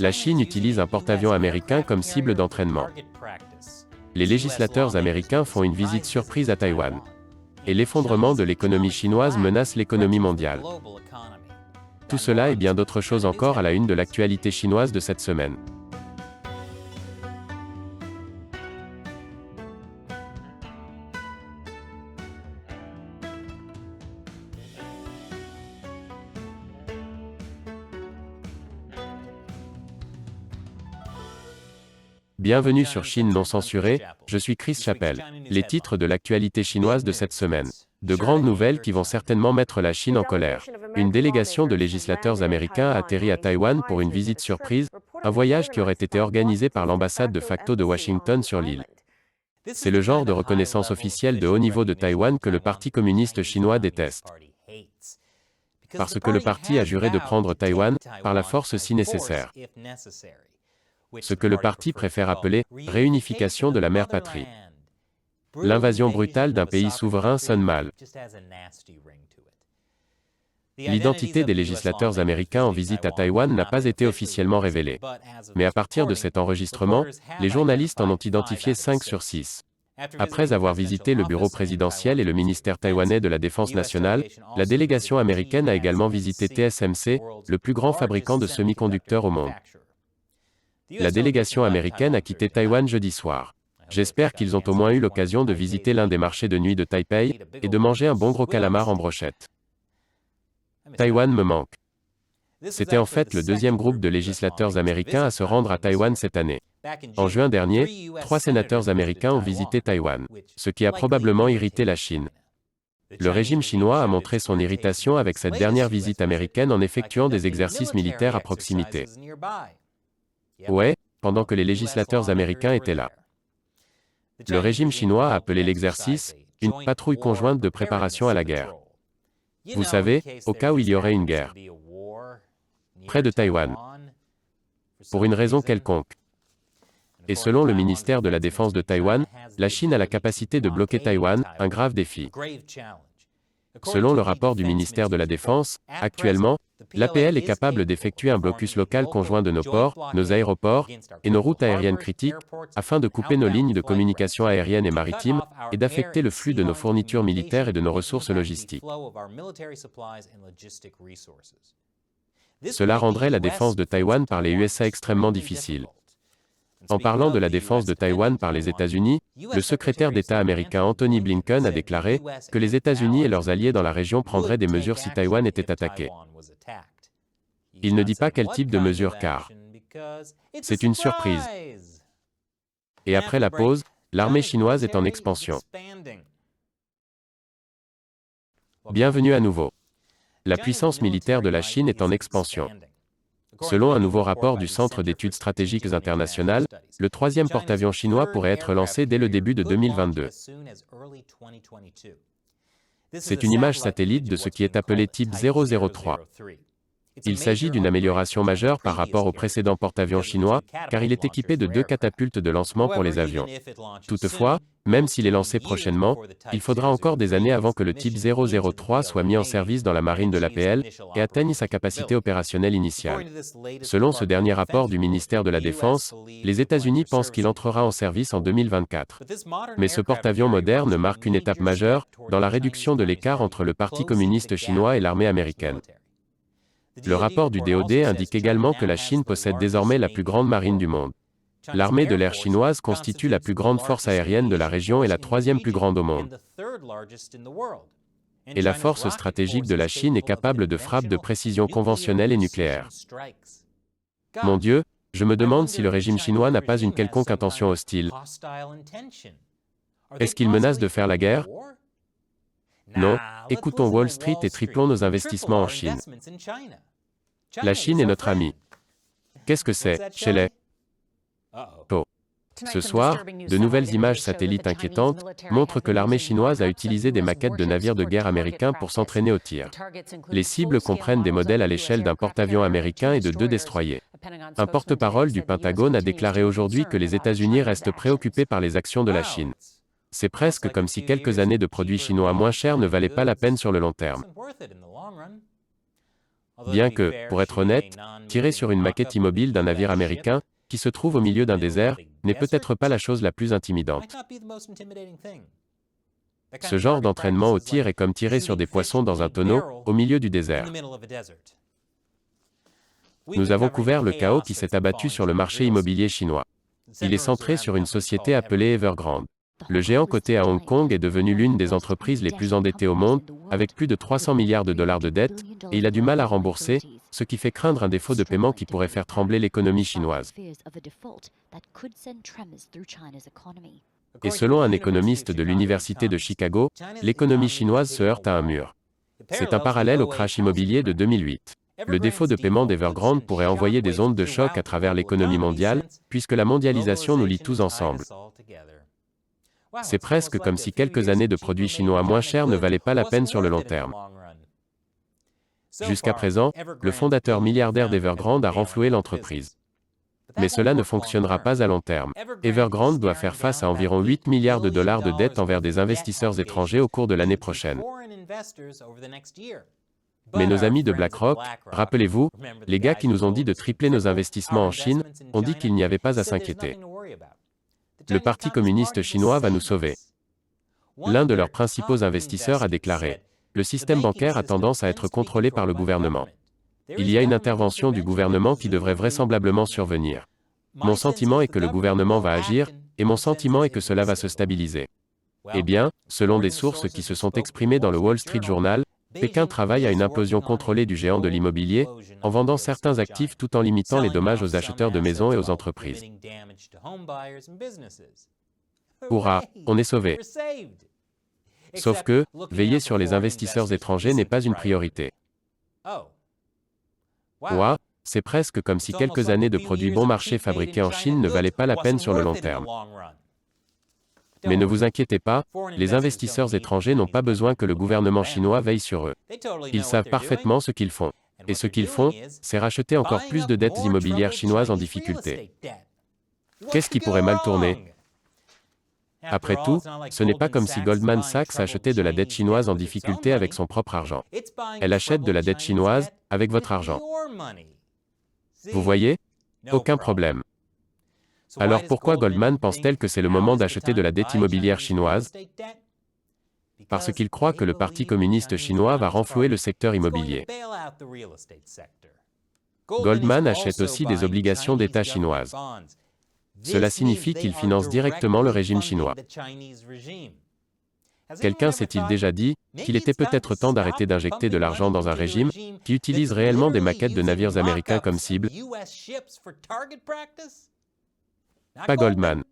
La Chine utilise un porte-avions américain comme cible d'entraînement. Les législateurs américains font une visite surprise à Taïwan. Et l'effondrement de l'économie chinoise menace l'économie mondiale. Tout cela et bien d'autres choses encore à la une de l'actualité chinoise de cette semaine. Bienvenue sur Chine non censurée, je suis Chris Chappell. Les titres de l'actualité chinoise de cette semaine. De grandes nouvelles qui vont certainement mettre la Chine en colère. Une délégation de législateurs américains a atterri à Taïwan pour une visite surprise, un voyage qui aurait été organisé par l'ambassade de facto de Washington sur l'île. C'est le genre de reconnaissance officielle de haut niveau de Taïwan que le Parti communiste chinois déteste. Parce que le parti a juré de prendre Taïwan, par la force si nécessaire. Ce que le parti préfère appeler « réunification de la mère patrie ». L'invasion brutale d'un pays souverain sonne mal. L'identité des législateurs américains en visite à Taïwan n'a pas été officiellement révélée. Mais à partir de cet enregistrement, les journalistes en ont identifié 5 sur 6. Après avoir visité le bureau présidentiel et le ministère taïwanais de la Défense nationale, la délégation américaine a également visité TSMC, le plus grand fabricant de semi-conducteurs au monde. La délégation américaine a quitté Taïwan jeudi soir. J'espère qu'ils ont au moins eu l'occasion de visiter l'un des marchés de nuit de Taipei, et de manger un bon gros calamar en brochette. Taïwan me manque. C'était en fait le deuxième groupe de législateurs américains à se rendre à Taïwan cette année. En juin dernier, 3 sénateurs américains ont visité Taïwan, ce qui a probablement irrité la Chine. Le régime chinois a montré son irritation avec cette dernière visite américaine en effectuant des exercices militaires à proximité. Ouais, pendant que les législateurs américains étaient là. Le régime chinois a appelé l'exercice « une patrouille conjointe de préparation à la guerre ». Vous savez, au cas où il y aurait une guerre près de Taïwan, pour une raison quelconque. Et selon le ministère de la Défense de Taïwan, la Chine a la capacité de bloquer Taïwan, un grave défi. Selon le rapport du ministère de la Défense, actuellement, l'APL est capable d'effectuer un blocus local conjoint de nos ports, nos aéroports et nos routes aériennes critiques, afin de couper nos lignes de communication aérienne et maritime, et d'affecter le flux de nos fournitures militaires et de nos ressources logistiques. Cela rendrait la défense de Taïwan par les USA extrêmement difficile. En parlant de la défense de Taïwan par les États-Unis, le secrétaire d'État américain Anthony Blinken a déclaré que les États-Unis et leurs alliés dans la région prendraient des mesures si Taïwan était attaqué. Il ne dit pas quel type de mesures car c'est une surprise. Et après la pause, l'armée chinoise est en expansion. Bienvenue à nouveau. La puissance militaire de la Chine est en expansion. Selon un nouveau rapport du Centre d'études stratégiques internationales, le 3e porte-avions chinois pourrait être lancé dès le début de 2022. C'est une image satellite de ce qui est appelé type 003. Il s'agit d'une amélioration majeure par rapport au précédent porte-avions chinois, car il est équipé de 2 catapultes de lancement pour les avions. Toutefois, même s'il est lancé prochainement, il faudra encore des années avant que le type 003 soit mis en service dans la marine de l'APL et atteigne sa capacité opérationnelle initiale. Selon ce dernier rapport du ministère de la Défense, les États-Unis pensent qu'il entrera en service en 2024. Mais ce porte-avions moderne marque une étape majeure dans la réduction de l'écart entre le Parti communiste chinois et l'armée américaine. Le rapport du DoD indique également que la Chine possède désormais la plus grande marine du monde. L'armée de l'air chinoise constitue la plus grande force aérienne de la région et la 3e plus grande au monde. Et la force stratégique de la Chine est capable de frappes de précision conventionnelle et nucléaire. Mon Dieu, je me demande si le régime chinois n'a pas une quelconque intention hostile. Est-ce qu'il menace de faire la guerre? Non, écoutons Wall Street et triplons nos investissements en Chine. La Chine est notre amie. Qu'est-ce que c'est, Shelley? Oh. Ce soir, de nouvelles images satellites inquiétantes montrent que l'armée chinoise a utilisé des maquettes de navires de guerre américains pour s'entraîner au tir. Les cibles comprennent des modèles à l'échelle d'un porte-avions américain et de 2 destroyers. Un porte-parole du Pentagone a déclaré aujourd'hui que les États-Unis restent préoccupés par les actions de la Chine. C'est presque comme si quelques années de produits chinois moins chers ne valaient pas la peine sur le long terme. Bien que, pour être honnête, tirer sur une maquette immobile d'un navire américain, qui se trouve au milieu d'un désert, n'est peut-être pas la chose la plus intimidante. Ce genre d'entraînement au tir est comme tirer sur des poissons dans un tonneau, au milieu du désert. Nous avons couvert le chaos qui s'est abattu sur le marché immobilier chinois. Il est centré sur une société appelée Evergrande. Le géant coté à Hong Kong est devenu l'une des entreprises les plus endettées au monde, avec plus de 300 milliards de dollars de dettes, et il a du mal à rembourser, ce qui fait craindre un défaut de paiement qui pourrait faire trembler l'économie chinoise. Et selon un économiste de l'Université de Chicago, l'économie chinoise se heurte à un mur. C'est un parallèle au crash immobilier de 2008. Le défaut de paiement d'Evergrande pourrait envoyer des ondes de choc à travers l'économie mondiale, puisque la mondialisation nous lie tous ensemble. C'est presque comme si quelques années de produits chinois moins chers ne valaient pas la peine sur le long terme. Jusqu'à présent, le fondateur milliardaire d'Evergrande a renfloué l'entreprise. Mais cela ne fonctionnera pas à long terme. Evergrande doit faire face à environ 8 milliards de dollars de dettes envers des investisseurs étrangers au cours de l'année prochaine. Mais nos amis de BlackRock, rappelez-vous, les gars qui nous ont dit de tripler nos investissements en Chine, ont dit qu'il n'y avait pas à s'inquiéter. Le Parti communiste chinois va nous sauver. L'un de leurs principaux investisseurs a déclaré : le système bancaire a tendance à être contrôlé par le gouvernement. Il y a une intervention du gouvernement qui devrait vraisemblablement survenir. Mon sentiment est que le gouvernement va agir, et mon sentiment est que cela va se stabiliser. Eh bien, selon des sources qui se sont exprimées dans le Wall Street Journal, Pékin travaille à une implosion contrôlée du géant de l'immobilier, en vendant certains actifs tout en limitant les dommages aux acheteurs de maisons et aux entreprises. Hurrah, on est sauvés. Sauf que, veiller sur les investisseurs étrangers n'est pas une priorité. Ouah, c'est presque comme si quelques années de produits bon marché fabriqués en Chine ne valaient pas la peine sur le long terme. Mais ne vous inquiétez pas, les investisseurs étrangers n'ont pas besoin que le gouvernement chinois veille sur eux. Ils savent parfaitement ce qu'ils font. Et ce qu'ils font, c'est racheter encore plus de dettes immobilières chinoises en difficulté. Qu'est-ce qui pourrait mal tourner ? Après tout, ce n'est pas comme si Goldman Sachs achetait de la dette chinoise en difficulté avec son propre argent. Elle achète de la dette chinoise, avec votre argent. Vous voyez ? Aucun problème. Alors pourquoi Goldman pense-t-elle que c'est le moment d'acheter de la dette immobilière chinoise ? Parce qu'il croit que le Parti communiste chinois va renflouer le secteur immobilier. Goldman achète aussi des obligations d'État chinoises. Cela signifie qu'il finance directement le régime chinois. Quelqu'un s'est-il déjà dit qu'il était peut-être temps d'arrêter d'injecter de l'argent dans un régime qui utilise réellement des maquettes de navires américains comme cible ? Pas Goldman.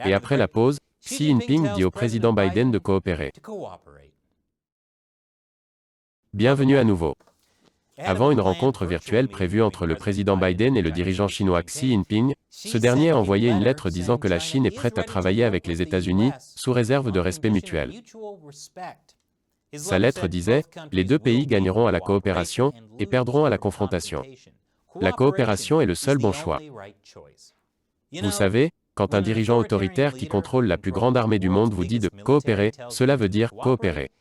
Et après la pause, Xi Jinping dit au président Biden de coopérer. Bienvenue à nouveau. Avant une rencontre virtuelle prévue entre le président Biden et le dirigeant chinois Xi Jinping, ce dernier a envoyé une lettre disant que la Chine est prête à travailler avec les États-Unis, sous réserve de respect mutuel. Sa lettre disait : les deux pays gagneront à la coopération, et perdront à la confrontation. La coopération est le seul bon choix. Vous savez, quand un dirigeant autoritaire qui contrôle la plus grande armée du monde vous dit de coopérer, cela veut dire coopérer.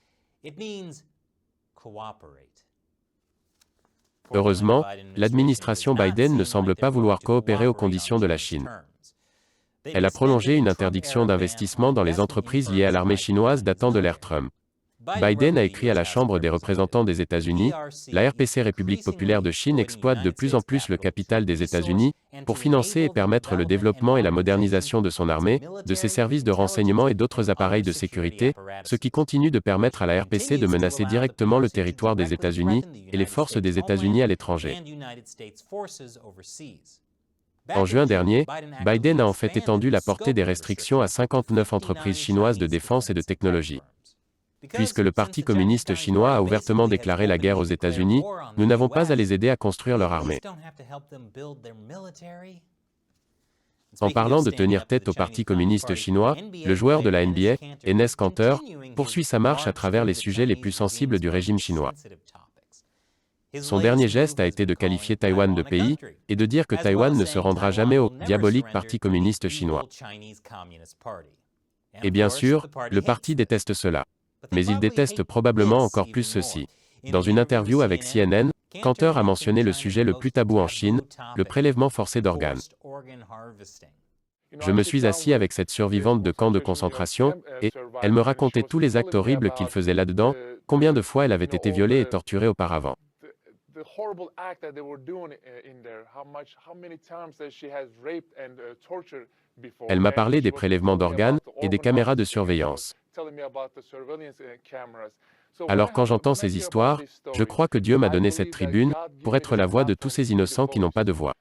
Heureusement, l'administration Biden ne semble pas vouloir coopérer aux conditions de la Chine. Elle a prolongé une interdiction d'investissement dans les entreprises liées à l'armée chinoise datant de l'ère Trump. Biden a écrit à la Chambre des représentants des États-Unis : la RPC République populaire de Chine exploite de plus en plus le capital des États-Unis pour financer et permettre le développement et la modernisation de son armée, de ses services de renseignement et d'autres appareils de sécurité, ce qui continue de permettre à la RPC de menacer directement le territoire des États-Unis et les forces des États-Unis à l'étranger. En juin dernier, Biden a en fait étendu la portée des restrictions à 59 entreprises chinoises de défense et de technologie. Puisque le Parti communiste chinois a ouvertement déclaré la guerre aux États-Unis, nous n'avons pas à les aider à construire leur armée. En parlant de tenir tête au Parti communiste chinois, le joueur de la NBA, Enes Kanter, poursuit sa marche à travers les sujets les plus sensibles du régime chinois. Son dernier geste a été de qualifier Taïwan de pays, et de dire que Taïwan ne se rendra jamais au « diabolique Parti communiste chinois ». Et bien sûr, le parti déteste cela. Mais il déteste probablement encore plus ceci. Dans une interview avec CNN, Kanter a mentionné le sujet le plus tabou en Chine, le prélèvement forcé d'organes. Je me suis assis avec cette survivante de camp de concentration, et elle me racontait tous les actes horribles qu'il faisait là-dedans, combien de fois elle avait été violée et torturée auparavant. Elle m'a parlé des prélèvements d'organes et des caméras de surveillance. Alors quand j'entends ces histoires, je crois que Dieu m'a donné cette tribune pour être la voix de tous ces innocents qui n'ont pas de voix.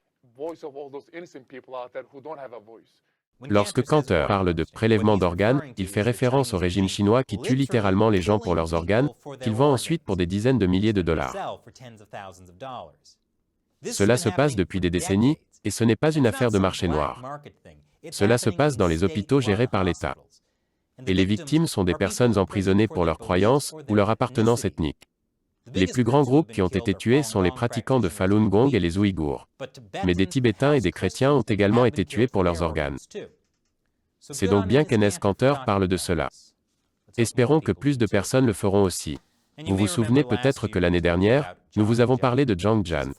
Lorsque Kanter parle de prélèvement d'organes, il fait référence au régime chinois qui tue littéralement les gens pour leurs organes, qu'il vend ensuite pour des dizaines de milliers de dollars. Cela se passe depuis des décennies, et ce n'est pas une affaire de marché noir. Cela se passe dans les hôpitaux gérés par l'État. Et les victimes sont des personnes emprisonnées pour leurs croyances ou leur appartenance ethnique. Les plus grands groupes qui ont été tués sont les pratiquants de Falun Gong et les Ouïghours. Mais des Tibétains et des chrétiens ont également été tués pour leurs organes. C'est donc bien qu'Enes Kanter parle de cela. Espérons que plus de personnes le feront aussi. Vous vous souvenez peut-être que l'année dernière, nous vous avons parlé de Zhang Jian.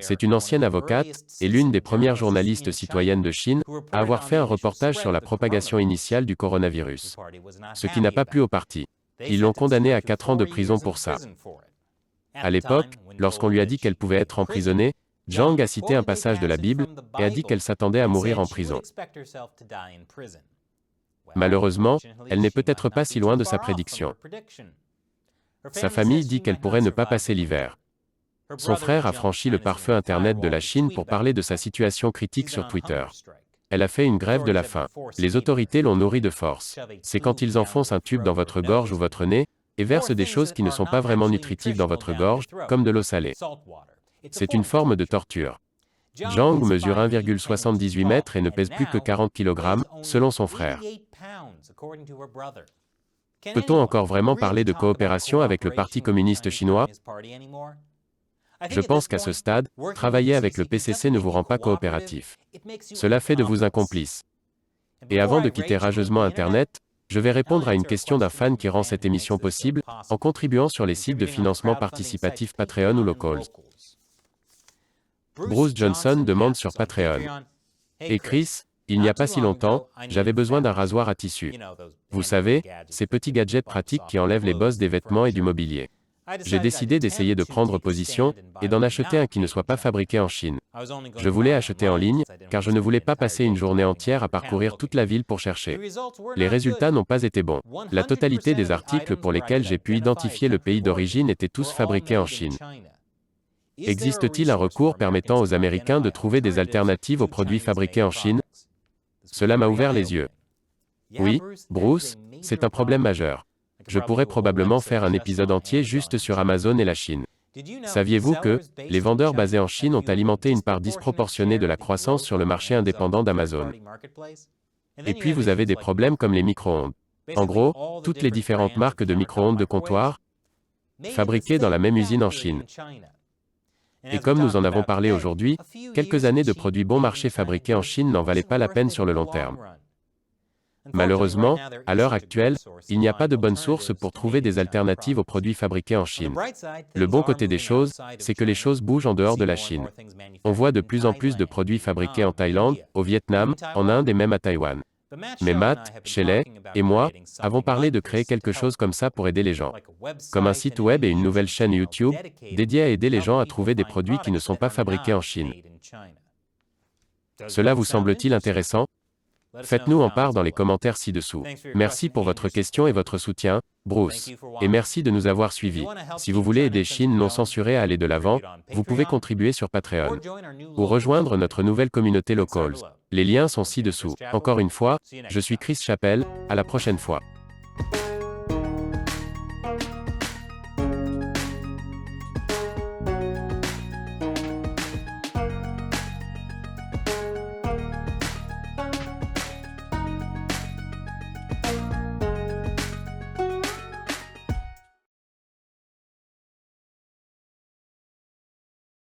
C'est une ancienne avocate et l'une des premières journalistes citoyennes de Chine à avoir fait un reportage sur la propagation initiale du coronavirus. Ce qui n'a pas plu au parti. Ils l'ont condamnée à 4 ans de prison pour ça. À l'époque, lorsqu'on lui a dit qu'elle pouvait être emprisonnée, Zhang a cité un passage de la Bible et a dit qu'elle s'attendait à mourir en prison. Malheureusement, elle n'est peut-être pas si loin de sa prédiction. Sa famille dit qu'elle pourrait ne pas passer l'hiver. Son frère a franchi le pare-feu Internet de la Chine pour parler de sa situation critique sur Twitter. Elle a fait une grève de la faim. Les autorités l'ont nourrie de force. C'est quand ils enfoncent un tube dans votre gorge ou votre nez, et versent des choses qui ne sont pas vraiment nutritives dans votre gorge, comme de l'eau salée. C'est une forme de torture. Zhang mesure 1,78 m et ne pèse plus que 40 kg, selon son frère. Peut-on encore vraiment parler de coopération avec le Parti communiste chinois? Je pense qu'à ce stade, travailler avec le PCC ne vous rend pas coopératif. Cela fait de vous un complice. Et avant de quitter rageusement Internet, je vais répondre à une question d'un fan qui rend cette émission possible, en contribuant sur les sites de financement participatif Patreon ou Locals. Bruce Johnson demande sur Patreon. Et Chris, il n'y a pas si longtemps, j'avais besoin d'un rasoir à tissu. Vous savez, ces petits gadgets pratiques qui enlèvent les bosses des vêtements et du mobilier. J'ai décidé d'essayer de prendre position et d'en acheter un qui ne soit pas fabriqué en Chine. Je voulais acheter en ligne, car je ne voulais pas passer une journée entière à parcourir toute la ville pour chercher. Les résultats n'ont pas été bons. La totalité des articles pour lesquels j'ai pu identifier le pays d'origine étaient tous fabriqués en Chine. Existe-t-il un recours permettant aux Américains de trouver des alternatives aux produits fabriqués en Chine? Cela m'a ouvert les yeux. Oui, Bruce, c'est un problème majeur. Je pourrais probablement faire un épisode entier juste sur Amazon et la Chine. Saviez-vous que les vendeurs basés en Chine ont alimenté une part disproportionnée de la croissance sur le marché indépendant d'Amazon? Et puis vous avez des problèmes comme les micro-ondes. En gros, toutes les différentes marques de micro-ondes de comptoir, fabriquées dans la même usine en Chine. Et comme nous en avons parlé aujourd'hui, quelques années de produits bon marché fabriqués en Chine n'en valaient pas la peine sur le long terme. Malheureusement, à l'heure actuelle, il n'y a pas de bonne source pour trouver des alternatives aux produits fabriqués en Chine. Le bon côté des choses, c'est que les choses bougent en dehors de la Chine. On voit de plus en plus de produits fabriqués en Thaïlande, au Vietnam, en Inde et même à Taïwan. Mais Matt, Shelley et moi avons parlé de créer quelque chose comme ça pour aider les gens. Comme un site web et une nouvelle chaîne YouTube, dédiée à aider les gens à trouver des produits qui ne sont pas fabriqués en Chine. Cela vous semble-t-il intéressant? Faites-nous en part dans les commentaires ci-dessous. Merci pour votre question et votre soutien, Bruce. Et merci de nous avoir suivis. Si vous voulez aider Chine non censurée à aller de l'avant, vous pouvez contribuer sur Patreon. Ou rejoindre notre nouvelle communauté Locals. Les liens sont ci-dessous. Encore une fois, je suis Chris Chappell, à la prochaine fois.